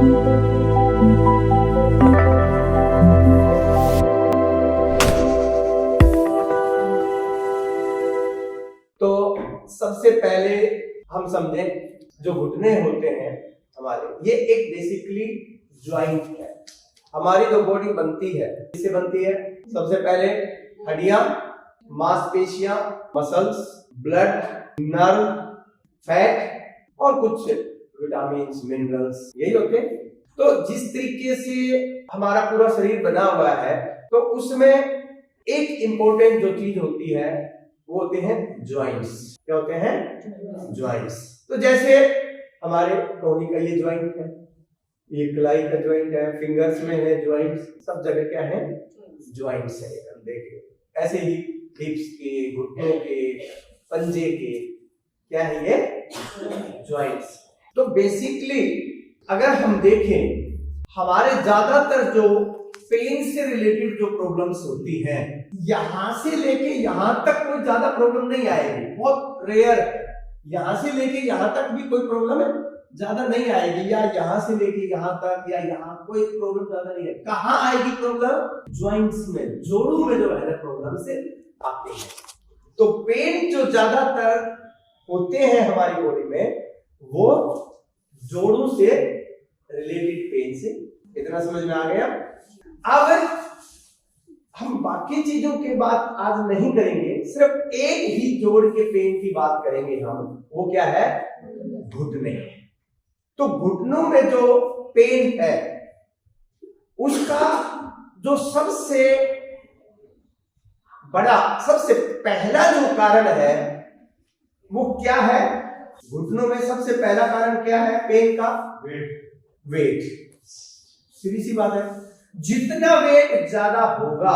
तो सबसे पहले हम समझें जो घुटने होते हैं हमारे, ये एक बेसिकली ज्वाइंट है। हमारी जो बॉडी बनती है किससे बनती है? सबसे पहले हड्डियां, मांसपेशियां, मसल्स, ब्लड, नर्व, फैट और कुछ विटामिन्स, मिनरल्स, यही होते हैं। तो जिस तरीके से हमारा पूरा शरीर बना हुआ है, तो उसमें एक इंपॉर्टेंट जो चीज होती है वो होते हैं जॉइंट्स। क्या होते हैं? जॉइंट्स। तो जैसे हमारे टोनी का ये जॉइंट है, ये कलाई का जॉइंट है, फिंगर्स में है जॉइंट्स, सब जगह क्या है? जॉइंट्स है। देखिए ऐसे ही हिप्स के, घुटनों के, पंजे के, क्या है ये? जॉइंट्स। तो बेसिकली अगर हम देखें, हमारे ज्यादातर जो पेन से रिलेटेड जो प्रॉब्लम्स होती हैं, यहां से लेके यहां तक कोई ज्यादा प्रॉब्लम नहीं आएगी, बहुत रेयर है। यहां से लेके यहां तक भी कोई प्रॉब्लम ज्यादा नहीं आएगी, या यहां से लेके यहां तक, या यहां कोई प्रॉब्लम ज्यादा नहीं है। कहां आएगी प्रॉब्लम? जॉइंट्स में, जोड़ों में जो है ना प्रॉब्लम से आती है। तो पेन जो ज्यादातर होते हैं हमारी बॉडी में, वो जोड़ों से रिलेटेड पेन से। इतना समझ में आ गया? अब हम बाकी चीजों की बात आज नहीं करेंगे, सिर्फ एक ही जोड़ के पेन की बात करेंगे हम। वो क्या है? घुटने। तो घुटनों में जो पेन है, उसका जो सबसे बड़ा, सबसे पहला जो कारण है वो क्या है? घुटनों में सबसे पहला कारण क्या है पेन का? वेट। सीधी सी बात है, जितना वेट ज्यादा होगा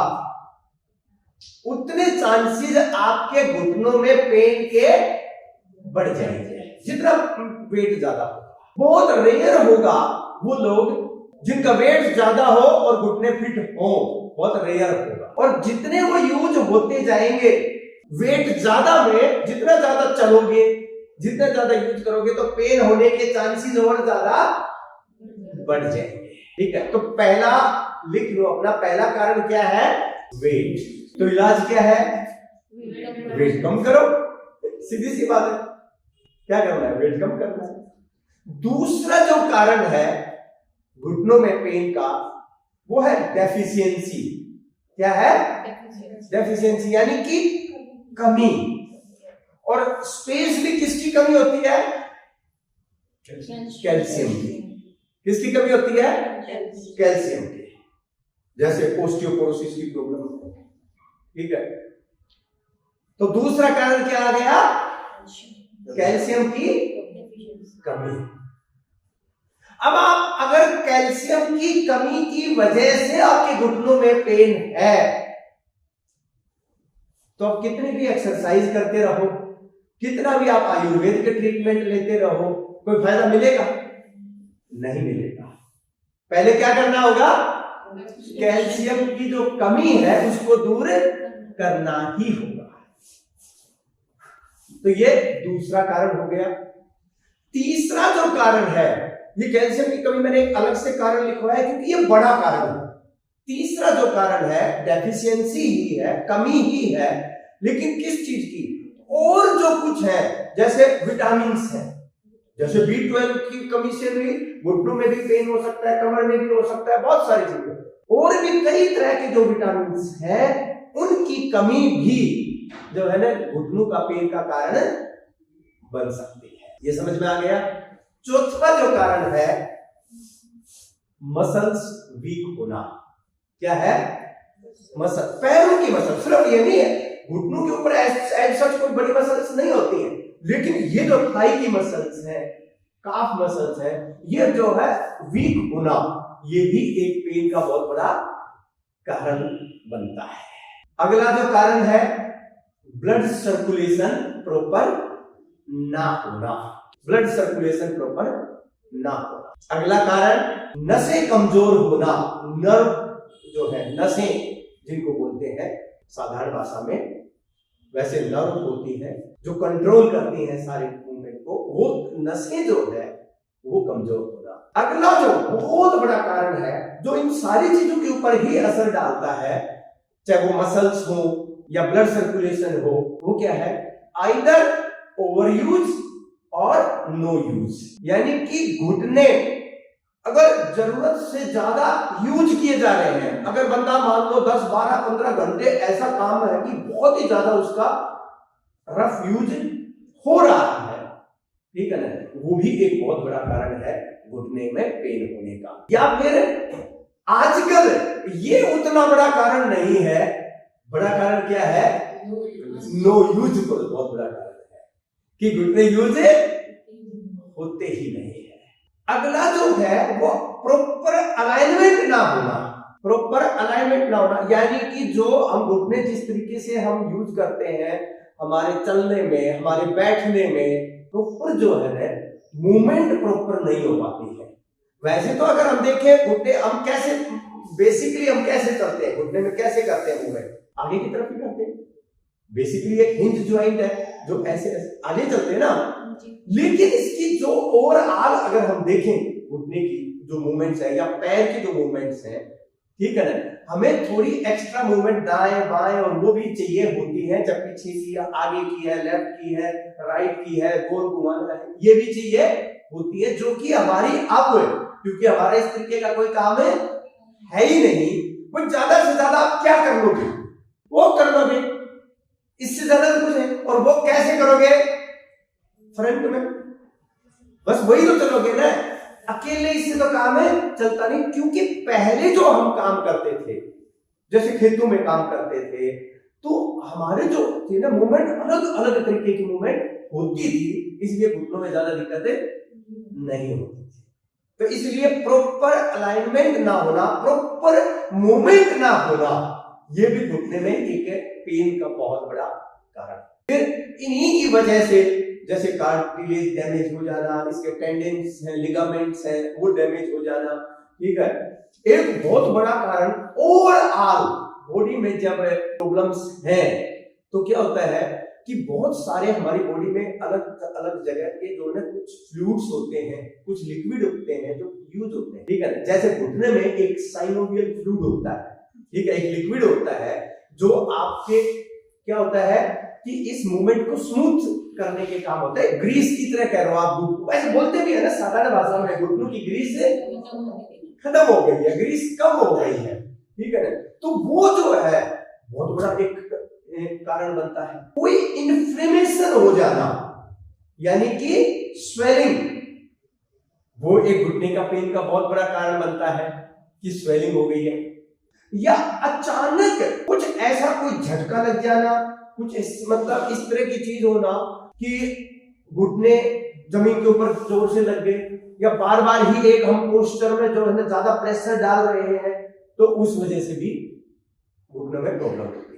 उतने चांसेस आपके घुटनों में पेन के बढ़ जाएंगे। जितना वेट ज्यादा होगा, बहुत रेयर होगा वो लोग जिनका वेट ज्यादा हो और घुटने फिट हो, बहुत रेयर होगा। और जितने वो यूज होते जाएंगे, वेट ज्यादा में जितना ज्यादा चलोगे, जितना ज्यादा यूज करोगे, तो पेन होने के चांसेस और ज्यादा बढ़ जाएंगे। ठीक है, तो पहला लिख लो अपना, पहला कारण क्या है? वेट। तो इलाज क्या है? वेट कम करो, सीधी सी बात है। क्या करना है? वेट कम करना है। दूसरा जो कारण है घुटनों में पेन का, वो है डेफिशिएंसी। क्या है? डेफिशिएंसी, यानी कि कमी। और स्पेशली किसकी कमी होती है? कैल्शियम की। किसकी कमी होती है? कैल्शियम की। जैसे ओस्टियोपोरोसिस की प्रॉब्लम। ठीक है, तो दूसरा कारण क्या आ गया? कैल्शियम की कमी। अब आप अगर कैल्शियम की कमी की वजह से आपके घुटनों में पेन है, तो आप कितनी भी एक्सरसाइज करते रहो, कितना भी आप आयुर्वेद के ट्रीटमेंट लेते रहो, कोई फायदा मिलेगा? नहीं मिलेगा। पहले क्या करना होगा? कैल्शियम की जो कमी है उसको दूर करना ही होगा। तो ये दूसरा कारण हो गया। तीसरा जो कारण है, ये कैल्शियम की कमी मैंने एक अलग से कारण लिखवाया क्योंकि ये बड़ा कारण है। तीसरा जो कारण है डेफिशिएंसी ही है, कमी ही है, लेकिन किस चीज की? और जो कुछ है, जैसे विटामिन्स है, जैसे B12 की कमी से भी घुटनों में भी पेन हो सकता है, कमर में भी हो सकता है, बहुत सारी चीजें। और भी कई तरह के जो विटामिन्स हैं, उनकी कमी भी जो है ना घुटनों का पेन का कारण बन सकती है। ये समझ में आ गया? चौथा जो कारण है मसल्स वीक होना। क्या है? मसल, पैरों की मसल। सिर्फ ये नहीं है, घुटनों के ऊपर एज सच कोई बड़ी मसल्स नहीं होती हैं, लेकिन ये जो थाई की मसल्स है, काफ मसल्स है, ये जो है वीक होना, ये भी एक पेन का बहुत बड़ा कारण बनता है। अगला जो कारण है ब्लड सर्कुलेशन प्रॉपर ना होना। ब्लड सर्कुलेशन प्रॉपर ना होना। अगला कारण नसें कमजोर होना। नर्व जो है, नसें जिनको बोलते हैं साधारण भाषा में, वैसे नर्व होती है जो कंट्रोल करती हैं सारे मूवमेंट को, वो नसें जो है वो कमजोर होना। अगला जो बहुत बड़ा कारण है जो इन सारी चीजों के ऊपर ही असर डालता है, चाहे वो मसल्स हो या ब्लड सर्कुलेशन हो, वो क्या है? आइदर ओवर यूज और नो यूज। यानी कि घुटने अगर जरूरत से ज्यादा यूज किए जा रहे हैं, अगर बंदा मान लो 10, 12, 15 घंटे ऐसा काम है कि बहुत ही ज्यादा उसका रफ यूज हो रहा है, ठीक है ना, वो भी एक बहुत बड़ा कारण है घुटने में पेन होने का। या फिर आजकल ये उतना बड़ा कारण नहीं है, बड़ा कारण क्या है? नो यूज को बहुत बड़ा कारण है कि घुटने यूज होते ही नहीं है। अगला जो है वो प्रॉपर अलाइनमेंट ना होना, प्रॉपर अलाइनमेंट ना होना, यानी कि जो हम घुटने जिस तरीके से हम यूज करते हैं हमारे चलने में, हमारे बैठने में, प्रॉपर जो है मूवमेंट प्रॉपर नहीं हो पाती है। वैसे तो अगर हम देखें घुटने हम कैसे बेसिकली हम कैसे चलते हैं, घुटने में कैसे करते हैं मूवमेंट? आगे की तरफ ही करते हैं। बेसिकली एक हिंज ज्वाइंट है जो ऐसे आगे चलते हैं ना, लेकिन इसकी जो ओवरऑल अगर हम देखें घुटने की जो मूवमेंट्स है या पैर की जो मूवमेंट्स हैं, ठीक है ना, हमें थोड़ी एक्स्ट्रा मूवमेंट दाएं बाएं और वो भी चाहिए होती है, जब पीछे की आगे की है, लेफ्ट की है, राइट की है, गोल घुमाना है, ये भी चाहिए होती है, जो कि हमारी अब क्योंकि हमारा इस तरीके का कोई काम है ही नहीं, वो ज्यादा से ज्यादा आप क्या कर लोगे? वो कर लोगे, इससे ज्यादा कुछ है। और वो कैसे करोगे? फ्रंट में, बस वही तो चलोगे ना, अकेले इससे तो काम है चलता नहीं। क्योंकि पहले जो हम काम करते थे, जैसे खेतों में काम करते थे, तो हमारे जो थे ना मूवमेंट अलग अलग तरीके की मूवमेंट होती थी, इसलिए घुटनों में ज्यादा दिक्कतें नहीं होती थी। तो इसलिए प्रॉपर अलाइनमेंट ना होना, प्रॉपर मूवमेंट ना होना, ये भी घुटने में एक पेन का बहुत बड़ा कारण। फिर इन्हीं की वजह से जैसे कार्टिलेज डैमेज हो जाना, इसके टेंडेंस हैं, लिगामेंट्स हैं, वो डैमेज हो जाना, ठीक है। एक बहुत बड़ा कारण ओवरऑल बॉडी में जब प्रॉब्लम्स हैं तो क्या होता है कि बहुत सारे हमारी बॉडी में अलग अलग जगह के जो है कुछ फ्लूइड्स होते हैं, कुछ लिक्विड होते हैं जो यूज होते हैं, ठीक है। जैसे घुटने में एक साइनोवियल फ्लूइड होता है, ठीक है, एक लिक्विड होता है जो आपके क्या होता है कि इस मूवमेंट को स्मूथ करने के काम होता है। ग्रीस की तरह कह रहे हो आप, वैसे बोलते भी है ना साधारण भाषा में, घुटनों की ग्रीस खत्म हो गई है, ग्रीस कम हो गई है, ठीक है ना। तो वो जो है बहुत बड़ा एक कारण बनता है। कोई इन्फ्लेमेशन हो जाना, यानी कि स्वेलिंग, वो एक घुटने का पेन का बहुत बड़ा कारण बनता है कि स्वेलिंग हो गई है। या अचानक कुछ ऐसा कोई झटका लग जाना, कुछ मतलब इस तरह की चीज होना कि घुटने जमीन के ऊपर जोर से लग गए, या बार बार ही एक हम पोस्चर में जो है ना ज्यादा प्रेशर डाल रहे हैं, तो उस वजह से भी घुटने में प्रॉब्लम होती है।